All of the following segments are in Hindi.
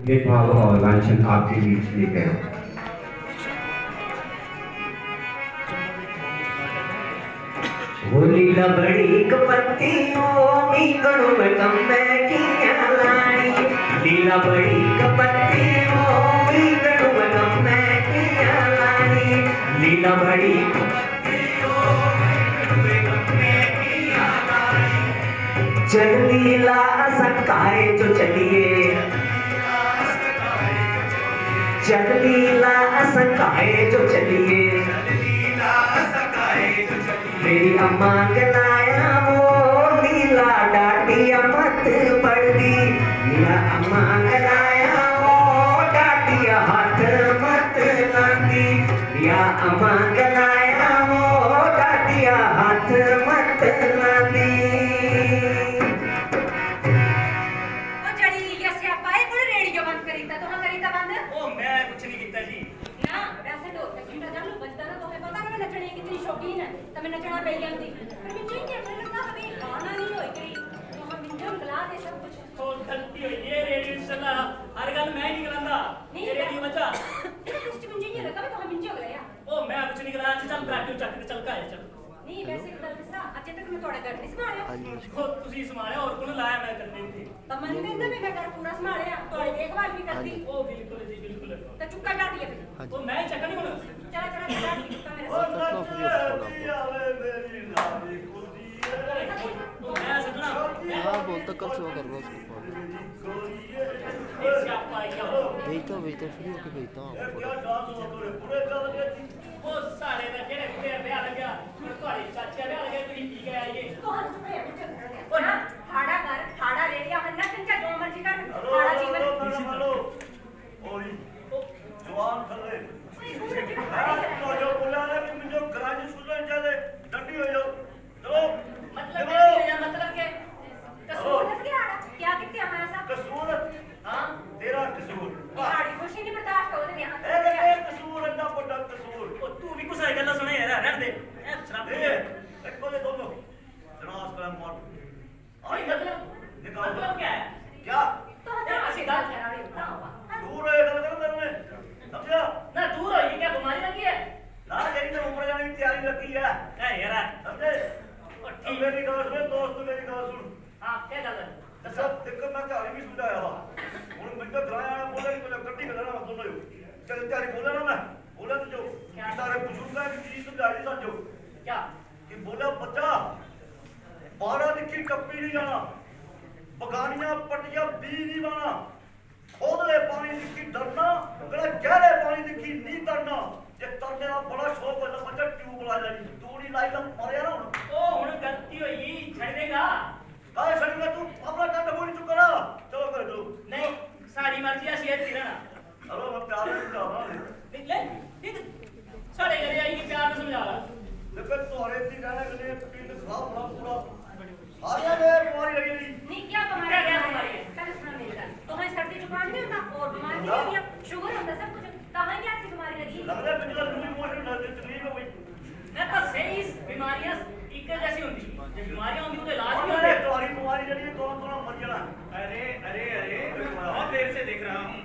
भेदभाव और लांछन आपके बीच लेके आए। वो लीला बड़ी कपत्ती मी गणु में कम किया लानी, लीला बड़ी कपत्ती मी गणु में कम किया लानी, लीला बड़ी चल लीला सकाए जो चलिए, चल लीला सकाए जो चलिए, मेरी अम्मा गलाया वो लीला डाटिया मत पड़ती, मेरा अम्मा गलाया वो डाटिया हाथ मत लाती, या अम्मा गलाया वो डाटिया हाथ मत लाती। नचना पे जाती पर मैं चाहिए मैं लगता है गाना नहीं होई करी तो हम मिंजम गला दे सब कुछ तो गलती हुई ये रेडियो चला हर गल मैं नहीं गलांदा ये रेडियो बचा कुछ मिंजम नहीं लगा तो हम मिंजम गलाया ओ मैं कुछ नहीं गलाया चल ब्रैकेट चक के चल का है चल नहीं वैसे गल दसा अजे तक मैं थोड़ा घर नहीं संभालिया ओ तुसी संभालिया और कोन लाया मैं करने थी तब मन कहंदा मैं घर पूरा संभालिया थोड़ी देखभाल भी करती ओ बिल्कुल जी बिल्कुल तो चुक्का डाट दिया फिर ओ मैं चक नहीं बोलूं चला चला डाट दी चुक्का मेरे हाँ बोलता कब सुबह कर रहा उसको भेजता फ्री होके भेजता हूँ वो सारे दा केड़े कुड़े ब्याह लगा तुम्हारी चाची ब्याह लगा तुम की गया ये तो हम चुप ओ ना हाड़ा घर हाड़ा रेडिया हम ना कंचा जो मर्जी कर हाड़ा जीवन ओई जवान थले तो जो बोला ना कि मुझे गराज सुधर जाले डंडी हो जाओ चलो मतलब के कसूर क्या कितने हमारा साथ कसूर हां तेरा कसूर हाड़ी खुशी नहीं बर्दाश्त हो दे ए कसूर अंदा बड़ा कसूर ओ तू भी कुछ गल्ला सुने यार रहन दे ए शराब ए एको ले दोनों जनाब का मार आई मतलब क्या है क्या तो हम ऐसी बात करा रहे हो दूर है गल कर तेरे में समझा ना दूर हो ये क्या बीमारी लगी है ना तेरी तो ऊपर जाने की तैयारी लगी है ए यार समझे ओ अब ठीक मेरी गल सुन दोस्त मेरी गल सुन हां क्या गल है सब दिक्कत मैं क्या भी सुझाया हुआ उन बंदा गलाया बोला कि मुझे गड्डी में जाना दोनों चल तेरी बोला ना मैं बोला तो जो सारे बुजुर्ग की चीज समझाई समझो क्या कि बोला बच्चा 12 दिखी टप्पी नहीं जाना बगानियां पटिया बी नहीं बाना खोदले पानी दिखी डरना गला गहरे पानी दिखी नहीं तरना जे तरने का बड़ा शौक है बच्चा ट्यूब ला जानी तूड़ी लाई तो मरिया ना ओ हुन गलती होई छड़ देगा काहे छड़ेगा तू अपना डंड बोली तू करा चलो कर दो नहीं सारी मर्जी है शेयर तीरना हेलो मैं प्यार से समझा ले ठीक सारे घरे आई के प्यार से समझा लेकिन तोरे थी कहने के लिए पिंड खराब होना पूरा सारिया ने बीमारी लगी नहीं नहीं क्या तुम्हारा क्या बीमारी है कल सुना मेरी बात तो है सर्दी जुकाम नहीं होता और बीमारी नहीं है शुगर होता सब कुछ कहां क्या सी बीमारी लगी लगता है पिछला लूज मोशन लग तकलीफ है भाई मैं तो सही बीमारियां एक जैसी होती जे बीमारियां होंगी तो इलाज भी अरे होता तुम्हारी बीमारी जड़ी दोनों मर जाना अरे अरे अरे बहुत देर से देख रहा हूँ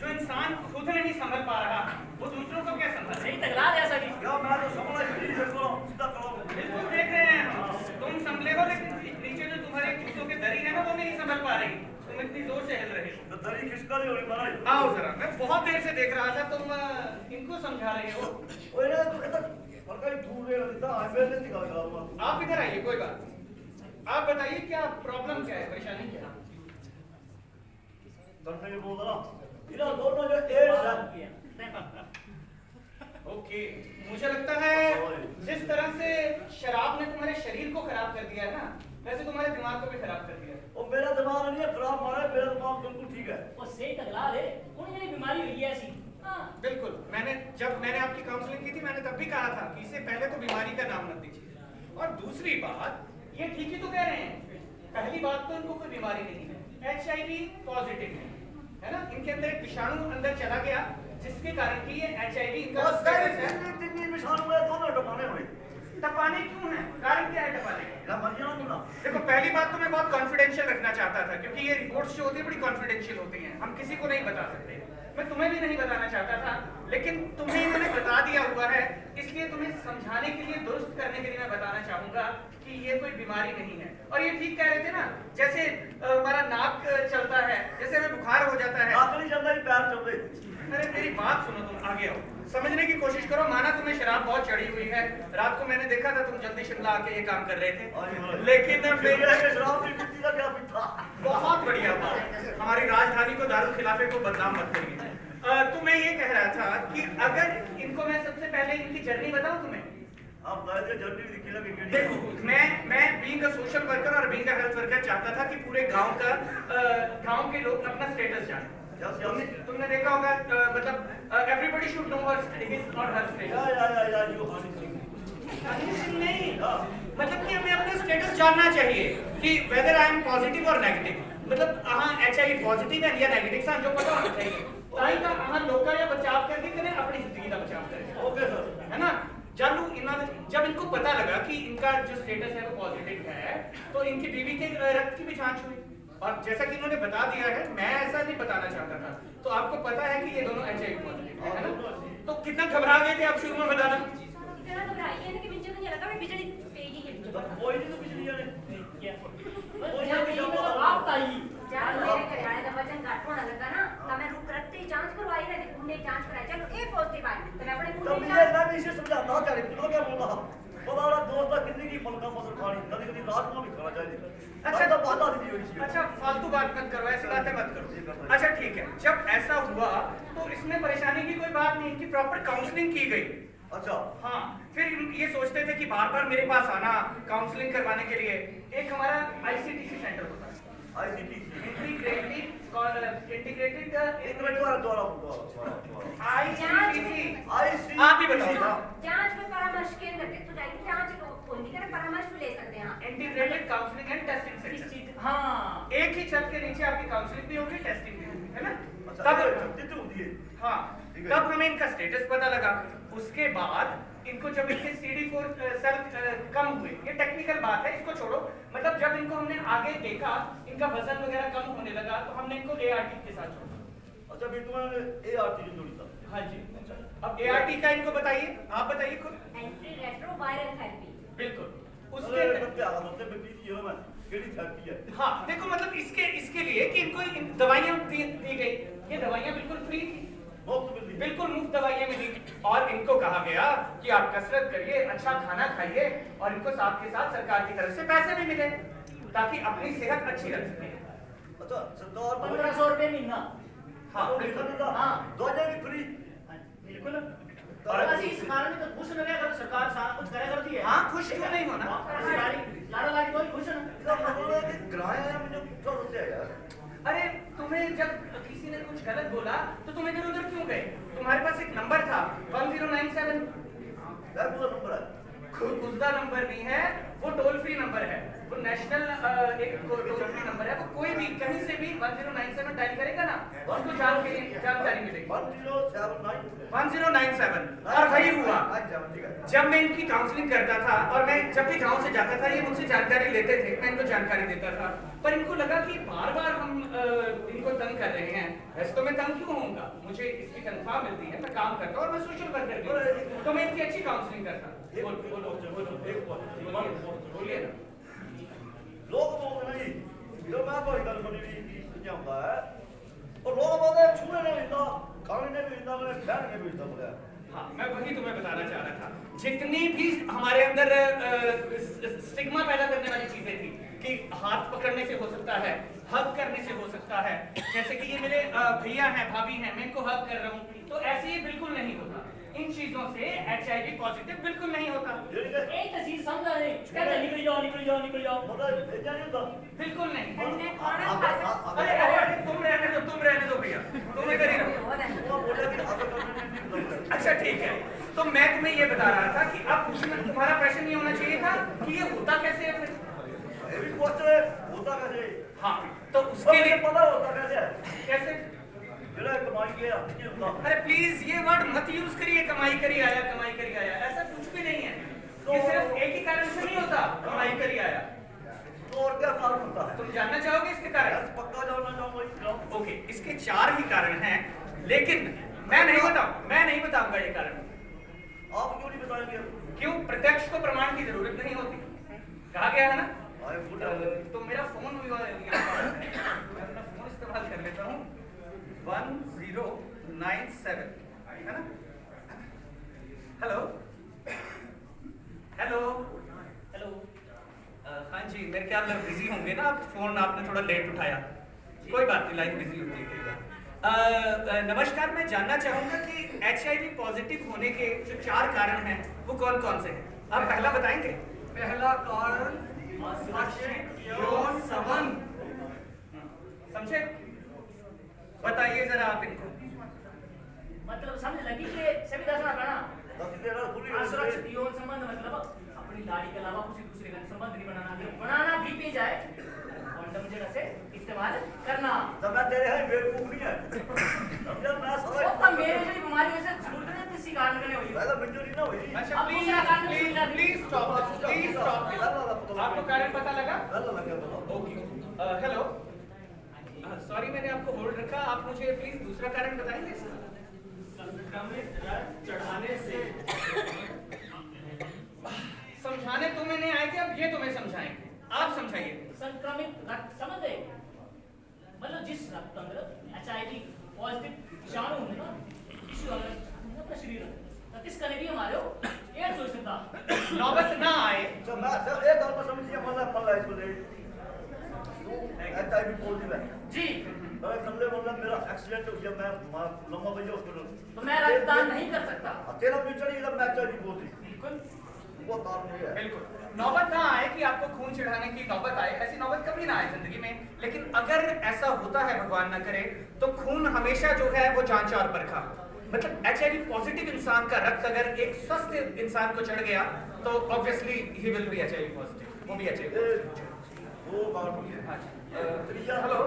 जो इंसान खुद नहीं संभल पा रहा वो दूसरों को क्या संभल सही तगला दे ऐसा भी क्या मैं तो समझा ही नहीं करो सीधा करो बिल्कुल देख रहे हैं हम। तुम संभले हो लेकिन नीचे जो तुम्हारे जूतों के दरी है ना वो नहीं संभल पा रही तुम इतनी जोर से हिल रहे हो तो दरी किसका नहीं होनी महाराज आओ जरा मैं बहुत देर से देख रहा था तुम इनको समझा रहे हो ओए ना तू कहता हल्का ही दूर ले लेता है मेरे दिखा रहा आप इधर आइए कोई बात नहीं। आप बताइए क्या प्रॉब्लम क्या है परेशानी क्या है करने के बोल रहा इधर दोनों जो एड्स है ओके मुझे लगता है जिस तरह से शराब ने तुम्हारे शरीर को खराब कर दिया है ना वैसे तुम्हारे दिमाग को भी खराब कर दिया है। और मेरा दिमाग नहीं है खराब मारा है मेरा दिमाग बिल्कुल ठीक है वो सही तगला दे कौन ये बीमारी हुई है ऐसी हां बिल्कुल जब मैंने आपकी काउंसलिंग की थी मैंने तब भी कहा था कि इससे पहले तो बीमारी का नाम मत दीजिए और दूसरी बात ये ठीक ही तो कह रहे हैं पहली बात तो इनको कोई बीमारी नहीं है HIV पॉजिटिव है ना इनके अंदर एक विषाणु अंदर चला गया जिसके कारण कि ये HIV इनका बस तेरी जितनी निशान हुए दोनों टमाने हुए टपाने क्यों हैं? कारण क्या है टपाने का? ना मरिया ना देखो पहली बात तो मैं बहुत कॉन्फिडेंशियल रखना चाहता था क्योंकि ये रिपोर्ट्स जो होती है बड़ी कॉन्फिडेंशियल होती हैं, हम किसी को नहीं बता सकते। मैं तुम्हें भी नहीं बताना चाहता था, लेकिन तुम्हें मैंने बता दिया हुआ है, इसलिए तुम्हें समझाने के लिए, दुरुस्त करने के लिए मैं बताना चाहूंगा कि ये कोई बीमारी नहीं है। और ये ठीक कह रहे थे ना, जैसे हमारा नाक चलता है, जैसे हमें बुखार हो जाता है। आखिरी चल रही पैर चल रही। अरे मेरी बात सुनो, तुम आगे आओ, समझने की कोशिश करो। माना तुम्हें शराब बहुत चढ़ी हुई है, रात को मैंने देखा था तुम जल्दी शिमला आके ये काम कर रहे थे, लेकिन फिर शराब की पीती का क्या पीता। बहुत बढ़िया बात, हमारी राजधानी को दारू खिलाफे को बदनाम मत करिए। तो मैं ये कह रहा था कि अगर इनको मैं सबसे पहले इनकी जर्नी बताऊं तुम्हें। आप दादा जर्नी दिखी लगी केड़ी। देखो मैं बीइंग अ सोशल वर्कर और बीइंग अ हेल्थ वर्कर चाहता था कि पूरे गांव के लोग अपना स्टेटस जाने। तुमने देखा होगा, मतलब everybody should know his not her status. या यू हनी सिंह नहीं, मतलब कि हमें अपना स्टेटस जानना चाहिए कि वेदर आई एम पॉजिटिव और नेगेटिव, मतलब हाँ HIV पॉजिटिव है या नेगेटिव सा जो पता होना चाहिए, ताकि का हाँ लोग या बचाव करके करें, अपनी जिंदगी का बचाव करें। ओके सर, है ना। जब इनको पता लगा कि इनका जो स्टेटस है वो पॉजिटिव है, तो इनकी बीवी के रक्त की भी जांच हुई, और जैसा कि इन्होंने बता दिया है, मैं ऐसा नहीं बताना चाहता था, तो आपको पता है कि ये दोनों HIV पॉजिटिव है ना। तो कितना घबरा गए थे आप शुरू में बताना। इतना घबराइए ना कि मुझे नहीं लगा मैं बिजली पेगी है मुझे पता। कोई नहीं तो बिजली वाले आप ताई यार मेरे कल्याण का वजन घट होने लगा ना, तो मैं रुक रखते ही जांच करवाई ना, खून की जांच कराई, चलो ए पॉजिटिव आई तो मैं अपने तो खून की मैं जांच भी इसे समझाता क्या रे, क्या बोल रहा हमारा दोस्त का कितनी की मलका मसर खानी, कभी कभी रात में भी खाना चाहिए। अच्छा तो बात आती है। अच्छा फालतू बात मत करो, ऐसी बातें मत करो। अच्छा ठीक है, जब ऐसा हुआ तो इसमें परेशानी की कोई बात नहीं, इनकी प्रॉपर काउंसलिंग की गई। अच्छा हाँ, फिर ये सोचते थे कि बार बार मेरे पास आना काउंसलिंग करवाने के लिए। एक हमारा ICTC सेंटर होता है, ICTC इंटीग्रेटेड एक मिनट द्वारा ICTC। आप ही बताओ। जांच में परामर्श केंद्र के तो जाएगी, जांच को फोन नहीं करे, परामर्श भी ले सकते हैं। Integrated counselling and testing centre. हाँ, एक ही छत के नीचे आपकी काउंसलिंग भी होगी, टेस्टिंग भी होगी, है ना। हाँ, तब हमें इनका स्टेटस पता लगा। उसके बाद इनको जब इनके CD4 सेल कम हुए, ये टेक्निकल बात है, इसको छोड़ो, मतलब जब इनको हमने आगे देखा, इनका वजन वगैरह कम होने लगा, तो हमने इनको ART के साथ छोड़ा। अच्छा भी तुम्हारे ART की जोड़ी था। हाँ जी। अब ART का इनको बताइए, आप बताइए खुद। Anti retroviral therapy. बिल्कुल। उसके उसके क्या मतलब में बीती है मैं केड़ी थेरेपी है। हाँ देखो, मतलब इसके लिए कि इनको दवाइयाँ दी गई, ये दवाइयाँ बिल्कुल फ्री थी, बिल्कुल मुफ्त दवाइयाँ मिली, और इनको कहा गया कि आप कसरत करिए, अच्छा खाना खाइए, और इनको साथ के साथ सरकार की तरफ से पैसे भी मिले ताकि अपनी सेहत अच्छी रख सके। अच्छा सरकार 1500 रुपए महीना। हाँ हाँ दवाइयाँ भी फ्री। बिल्कुल। और ऐसी इस कारण में तो खुश न रहे अगर सरकार सारा कुछ करे करती है। हाँ, खुश क्यों नहीं होना। लाड़ा लाड़ी कोई खुश है इसका मतलब है कि किराया है मुझे क्या होता है यार। अरे तुम्हें जब किसी ने कुछ गलत बोला तो तुम इधर उधर क्यों गए? तुम्हारे पास एक नंबर था 1097। क्या पूरा नंबर है? खुददा नंबर नहीं है, वो टोल फ्री नंबर है, वो नेशनल एक टोल फ्री नंबर है, वो कोई भी कहीं से भी 1097 डायल करेगा ना, उसको जानकारी मिलेगी। 1097। और वही हुआ जब मैं इनकी काउंसलिंग करता था, और मैं जब भी गांव से जाता था ये मुझसे जानकारी लेते थे, मैं इनको जानकारी देता था, पर इनको लगा कि बार बार हम इनको तंग कर रहे हैं। वैसे तो मैं तंग क्यों होऊंगा, मुझे इसकी तनख्वाह मिलती है, मैं काम करता हूँ और मैं सोशल वर्कर भी हूँ, तो मैं इनकी अच्छी काउंसलिंग करता। बोलिए ना। लोग बोलते नहीं जो मैं कोई गल बनी भी क्या होता है, और लोग बोलते हैं छूने नहीं मिलता, खाने नहीं मिलता, मैंने खैर नहीं मिलता बोला। हाँ, मैं वही तुम्हें बताना चाह रहा था, जितनी भी हमारे अंदर स्टिग्मा पैदा करने वाली चीजें थी कि हाथ पकड़ने से हो सकता है, हग करने से हो सकता है, जैसे कि ये मेरे भैया हैं, भाभी हैं, मैं इनको हग कर रहा हूँ, तो ऐसे ये बिल्कुल नहीं होता। इन चीजों से HIV पॉजिटिव बिल्कुल नहीं होता। एक तो चीज समझा नहीं, कहते निकल जाओ निकल जाओ निकल जाओ, मतलब भेजा नहीं होता। बिल्कुल नहीं। मैंने खाना खा सकता अरे अरे अरे, तुम रहने दो भैया, तुम इधर ही रहो। वो बोला कि आप करने अच्छा ठीक है, तो मैं तुम्हें ये बता रहा था कि अब तुम्हारा प्रश्न ये होना चाहिए था कि ये होता कैसे है फिर। ये भी क्वेश्चन है होता कैसे। हाँ, तो उसके लिए पता होता कैसे है, कैसे? जेड़ा कमाई किया ये होता। अरे प्लीज ये वर्ड मत यूज करिए, कमाई करी आया, कमाई करी आया, ऐसा कुछ भी नहीं है। ये सिर्फ एक ही कारण से नहीं होता पढ़ाई कर ही आया। तो और क्या कारण होता है? तुम जानना चाहोगे इसके कारण? पक्का जानना चाहूंगा। ओके, इसके 4 ही कारण हैं, लेकिन मैं नहीं बताऊंगा ये कारण। आप क्यों नहीं बताएंगे? क्यों? प्रत्यक्ष को प्रमाण की जरूरत नहीं होती, कहा गया है ना। आए बोलो। तो मेरा फोन यहाँ पर है, मैं अपना फोन इस्तेमाल कर लेता हूँ। 1097 है ना। Hello hello hello. हाँ जी, मेरे ख्याल में बिजी होंगे ना आप, फोन आपने थोड़ा लेट उठाया। कोई बात नहीं, लाइन बिजी होती है कई बार। नमस्कार, मैं जानना चाहूंगा कि HIV पॉजिटिव होने के जो 4 कारण हैं वो कौन कौन से हैं? आप पहला बताएंगे। पहला कारण असुरक्षित यौन संबंध। समझे? बताइए जरा आप इनको। मतलब समझ लगी कि सभी दसना पड़ा। असुरक्षित यौन संबंध मतलब अपनी लाड़ी के अलावा किसी दूसरे का संबंध नहीं बनाना भी पे जाए, कॉन्डम जगह से इस्तेमाल करना। तब मैं तेरे हैं बेवकूफ नहीं है। समझा? मैं समझ। वो तब मेरे लिए बीमारी वैसे जरूरत नहीं किसी कारण करने हुई। पहला मंजूरी ना हुई। अच्छा, अब दूसरा कारण प्लीज स्टॉप। आपको कारण पता लगा? पहला लग गया बताओ। ओके, हेलो, सॉरी मैंने आपको होल्ड रखा। आप मुझे प्लीज दूसरा कारण बताएंगे? संक्रमित रक्त चढ़ाने से। समझाने तो मैंने आए थे, अब ये तुम्हें समझाएंगे। आप समझाइए। संक्रमित रक्त समझ गए? मतलब जिस रक्त तंत्र HIV पॉजिटिव विषाणु होंगे ना, टिश्यू अगर अपना शरीर तो किस कने भी हमारे हो एड्स हो सकता। नौबत ना आए। तो मैं सर एक और समझिए मतलब इसको दे। तू HIV पॉजिटिव है जी, अगर समझे मतलब मेरा एक्सीडेंट हो गया, मैं लम्बा भैया हॉस्पिटल तो मैं रक्तदान नहीं कर सकता। तेरा फ्यूचर ही मैं HIV पॉजिटिव बिल्कुल वो कारण नहीं है। बिल्कुल, नौबत ना आए कि आपको खून चढ़ाने की नौबत आए, ऐसी नौबत कभी ना आए जिंदगी में। लेकिन अगर ऐसा होता है, भगवान ना करे, तो खून हमेशा जो है वो जांचा और परखा। मतलब HIV पॉजिटिव इंसान का रक्त अगर एक स्वस्थ इंसान को चढ़ गया तो obviously he will be HIV positive, वो भी HIV पॉजिटिव। वो कारण हो गया। हेलो,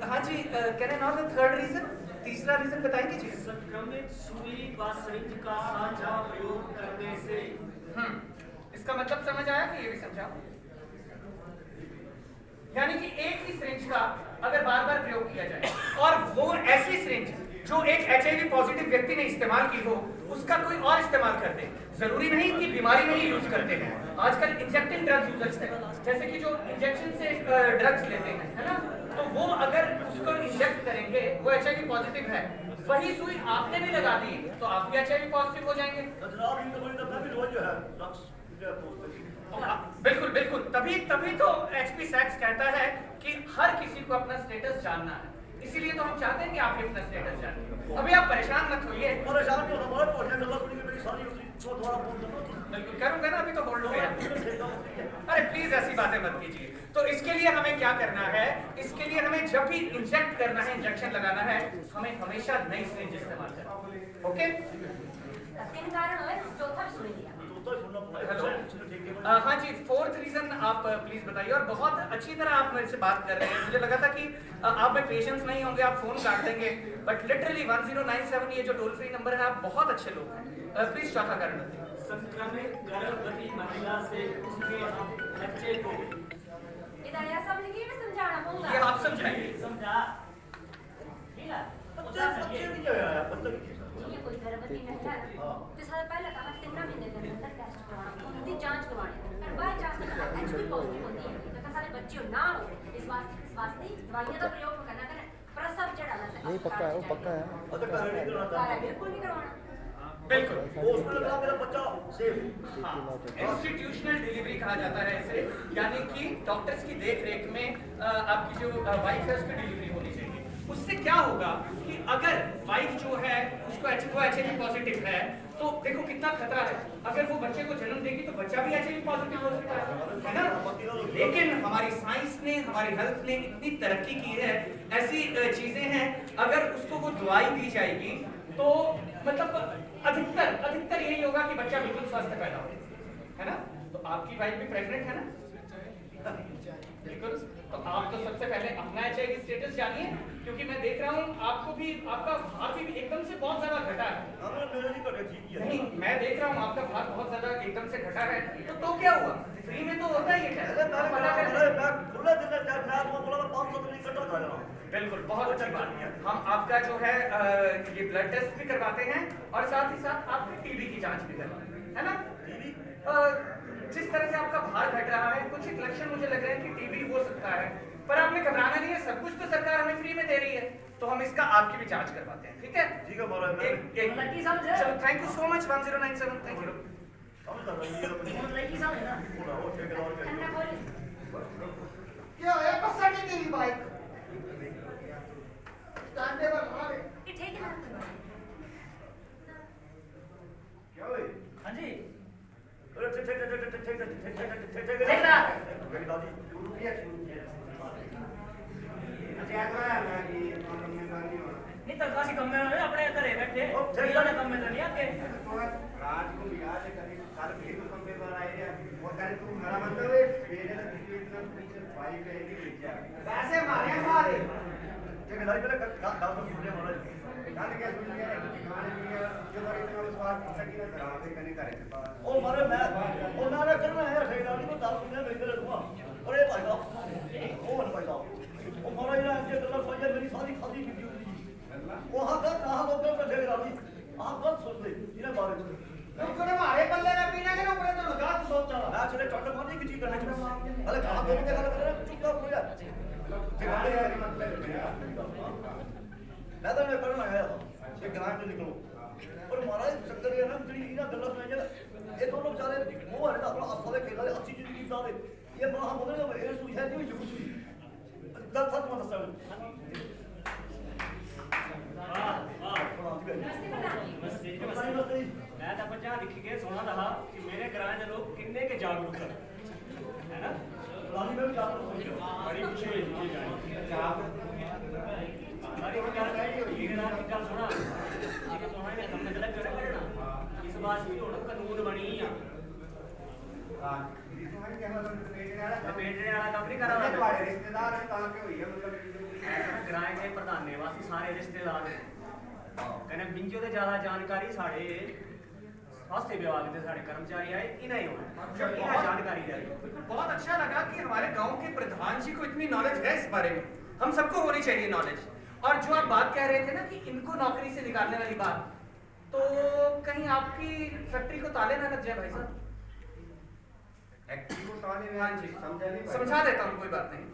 हाँ जी, can I know the third reason? तीसरा रीजन बताएंगे जी। संक्रमित सुई व सिरिंज का साझा प्रयोग करने से। इसका मतलब समझ आया कि ये भी समझाओ? यानी कि एक ही सिरिंज का अगर बार बार प्रयोग किया जाए और वो ऐसी सिरिंज जो एक HIV पॉजिटिव व्यक्ति ने इस्तेमाल की हो, उसका कोई और इस्तेमाल कर दे। जरूरी नहीं कि बीमारी में ही यूज करते हैं, आजकल इंजेक्टिंग ड्रग्स यूजर्स हैं, जैसे कि जो इंजेक्शन से ड्रग्स लेते हैं, है ना, तो वो अगर उसको इंजेक्ट करेंगे, वो HIV पॉजिटिव है, वही सुई आपने भी लगा दी तो आप भी HIV पॉजिटिव हो जाएंगे। जनाब इन तो मैं भी रोज जो है ड्रग्स बिल्कुल बिल्कुल, तभी तो HP सैक्स कहता है कि हर किसी को अपना स्टेटस जानना है, इसीलिए तो हम चाहते हैं कि आप भी अपना स्टेटस जानिए। अभी आप परेशान मत होइए। परेशान नहीं होना, बहुत परेशान गल्ला सुनी मेरी सारी उसकी तो दोबारा फोन करना। बिल्कुल करूंगा ना, अभी तो होल्ड पे है। अरे प्लीज ऐसी बातें मत कीजिए। तो इसके लिए हमें क्या करना है? इसके लिए हमें जब भी इंजेक्ट करना है, इंजेक्शन लगाना है, हमें हमेशा नई सिरिंज इस्तेमाल करना है। ओके? 3 कारण है, चौथा भी सुन लिया। हेलो, हाँ जी, 4th रीजन आप प्लीज बताइए। और बहुत अच्छी तरह आप मेरे से बात कर रहे हैं, मुझे लगा था कि आप में पेशेंस नहीं होंगे, आप फोन काट देंगे, बट लिटरली 1097 ये जो टोल फ्री नंबर है, आप बहुत अच्छे लोग हैं। प्लीज चौथा कारण बताइए। संक्रमित गर्भवती महिला से उसके बच्चे को। इधर यह सब लिखिए, मैं समझाना पड़ूंगा। ये आप समझाइए। समझा? ठीक है? बच्चे नहीं आया बच्चे ये कोई गर्भवती महिला है ना, तो साल पहले कहा 3 महीने के अंदर टेस्ट करवाना, उनकी जांच करवानी, और बाय चांस अगर HIV पॉजिटिव होती है तो सारे बच्चे ना हो, इस वास्ते दवाइयां का प्रयोग करना करें, प्रसव चढ़ाना चाहिए। नहीं पक्का है, वो पक्का है। अच्छा कारण नहीं करना बिल्कुल नहीं करवाना। बिल्कुल, हॉस्पिटल का मेरा बच्चा सेफ। हाँ, इंस्टीट्यूशनल डिलीवरी कहा जाता है इसे, यानी कि डॉक्टर्स की देख रेख में आपकी जो वाइफ है उसकी डिलीवरी होनी चाहिए। उससे क्या होगा कि अगर वाइफ जो है उसको HIV पॉजिटिव है, तो देखो कितना खतरा है। अगर वो बच्चे को जन्म देगी तो बच्चा भी HIV पॉजिटिव हो सकता है ना। लेकिन हमारी साइंस ने, हमारी हेल्थ ने इतनी तरक्की की है, ऐसी चीजें हैं, अगर उसको वो दवाई दी जाएगी तो मतलब अधिकतर यही होगा कि बच्चा बिल्कुल स्वस्थ पैदा हो, है ना। तो आपकी वाइफ भी प्रेग्नेंट है ना? बिल्कुल। तो आप तो सबसे पहले अपना HIV स्टेटस जानिए, क्योंकि मैं देख रहा हूँ आपको भी, आपका भार भी एकदम से बहुत ज्यादा घटा है। मेरे नहीं कटे ठीक है। नहीं, नहीं, मैं देख रहा हूँ आपका भार बहुत ज्यादा एकदम से घटा है, तो क्या हुआ? फ्री में तो होता ही है टेस्ट। पता कर खुले दिल में मैं तो बोला 500 रुपये इकट्ठा कर रहा हूँ। बिल्कुल, बहुत अच्छी बात है। हम आपका जो है ये ब्लड टेस्ट भी करवाते हैं और साथ ही साथ आपकी टीबी की जांच भी करवाते हैं, है ना? जिस तरह से आपका भार घट रहा है, कुछ एक लक्षण मुझे लग रहे हैं कि टीबी हो सकता है, पर आपने घबराना नहीं है, सब कुछ तो सरकार हमें फ्री में दे रही है, तो हम इसका आपकी भी जांच करवाते हैं, ठीक है? ठीक है महाराज, मैं लकी समझे? चलो, thank you so much 1097, thank you. समझ रहा हूँ। लकी समझ ना? पूरा वो ठेकेदार के अन्ना बोली क्या है पसंद नहीं तेरी बाइक स्टैंड टेबल मार ये ठेकेदार करवाए क्या हुई? हाँ जी। अरे ठेकेदार ठेकेदार। ठेकेदार जी नहीं तनख्वाह सी कम में है, अपने घरे बैठे ठेकेदार ने कम में तो नहीं आके राज को भी आज कभी कल भी तो कम पे बनाए रे वो करे तू मेरा मतलब है मेरे लिए किसी इतना पीछे बाइक है कि बेचा वैसे मारे हमारे ठेकेदार पहले गाल तो सुन ले महाराज। गाल क्या सुन लिया गाने दिया जो बार इतना उस बार सकी ना करा के कने करे ओ मारे मैं ओ ना करना है ठेकेदार को दाल सुनने में इधर दूंगा। अरे भाई साहब ओ भाई साहब ओ महाराज ने ऐसे गलत सोचा मेरी सारी खादी की ड्यूटी वहां का कहां लोग कर ठेकेदार जी आप गलत सोच ले इन्हें बारे में तुमको ने मारे बल्ले ना पीना के ऊपर तो लगा तू सोच चला मैं चले चट मारने की चीज करने चाहिए अरे कहां दोनों के गलत कर रहे हैं चुपचाप हो जा मैं तो मैं करना आया था ये ग्रांट से निकलो और महाराज चक्कर ये ना तेरी ना गलत में ये दोनों बेचारे वो है ना अपना अस्पताल खेल रहे अच्छी चीज की सारे ये बड़ा हम बोल रहे हैं सुई है नहीं जुगु सुई दस सच मत दस नमस्ते प्रधान जी मैं तो बच्चा दिख के सुना था कि मेरे ग्रां के लोग किन्ने के जागरूक है ना? रानी में भी जाता हूं बड़ी खुशी हुई मुझे सारी क्या ये ना क्या सुना कि तुम्हारे हमने गलत करना इस बात की होड़ कानून बनी है हां तुम्हारे क्या मतलब पेटने वाला काम नहीं करा तुम्हारे रिश्तेदार हैं कहां के हुई है मतलब ग्रां के प्रधान निवासी सारे रिश्तेदार कहने बिंजो ते ज्यादा जानकारी साढ़े स्वास्थ्य विभाग के सारे कर्मचारी आए इन्हें ही होना इन्हें जानकारी दे बिल्कुल, बहुत अच्छा लगा कि हमारे गांव के प्रधान जी को इतनी नॉलेज है इस बारे में। हम सबको होनी चाहिए नॉलेज। और जो आप बात कह रहे थे ना कि इनको नौकरी से निकालने वाली बात, तो कहीं आपकी फैक्ट्री को ताले ना लग जाए भाई साहब। फैक्ट्री को ताले में हाँ जी, समझा नहीं समझा देता हूँ, कोई बात नहीं।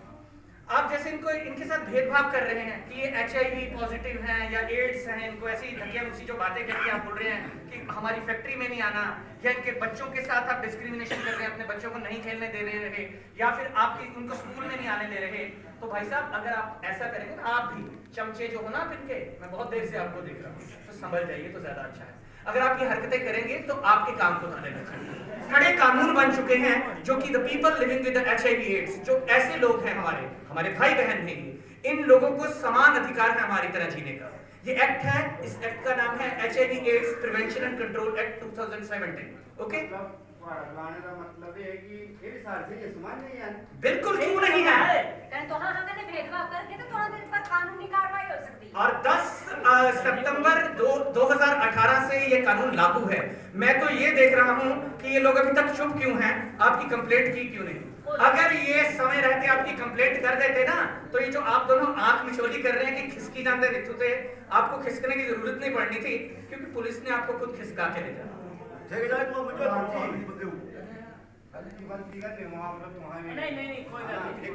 आप जैसे इनको इनके साथ भेदभाव कर रहे हैं कि ये HIV पॉजिटिव हैं या एड्स हैं, इनको ऐसी धकिया मुक्सी जो बातें करके आप बोल रहे हैं कि हमारी फैक्ट्री में नहीं आना, या इनके बच्चों के साथ आप डिस्क्रिमिनेशन कर रहे हैं, अपने बच्चों को नहीं खेलने दे रहे, या फिर आपकी उनको स्कूल में नहीं आने दे रहे, तो भाई साहब अगर आप ऐसा करेंगे ना, आप भी चमचे जो हो ना आप इनके, मैं बहुत देर से आपको देख रहा हूँ, तो संभल जाइए तो ज्यादा अच्छा है। अगर आप ये हरकतें करेंगे तो आपके काम को ताले लग जाएंगे। कड़े कानून बन चुके हैं जो कि the people living with HIV AIDS, जो ऐसे लोग हैं हमारे भाई बहन हैं, इन लोगों को समान अधिकार है हमारी तरह जीने का। ये एक्ट है, इस एक्ट का नाम है HIV AIDS prevention and control act 2017। Okay, लाने का मतलब है कि ये साल से ये समझ नहीं है बिल्कुल क्यों नहीं है। कहने तो हाँ कहने भेदभाव करके तो थोड़ा दिन पर कानूनी कार्रवाई हो सकती है। और 10 सितंबर 2018 से ये कानून लागू है। मैं तो ये देख रहा हूँ कि ये लोग अभी तक चुप क्यों हैं, आपकी कंप्लेंट की क्यों नहीं। अगर ये समय रहते आपकी कंप्लेंट कर देते ना, तो ये जो आप दोनों आंख मिचोली कर रहे हैं कि खिसकी जानते दिखते, आपको खिसकने की जरूरत नहीं पड़नी थी, क्योंकि पुलिस ने आपको खुद खिसका के ले जाना। ठेकेदार को मुझे बंदी बंदी बंदी का नियम आप लोग तुम्हारे नहीं कोई बात नहीं।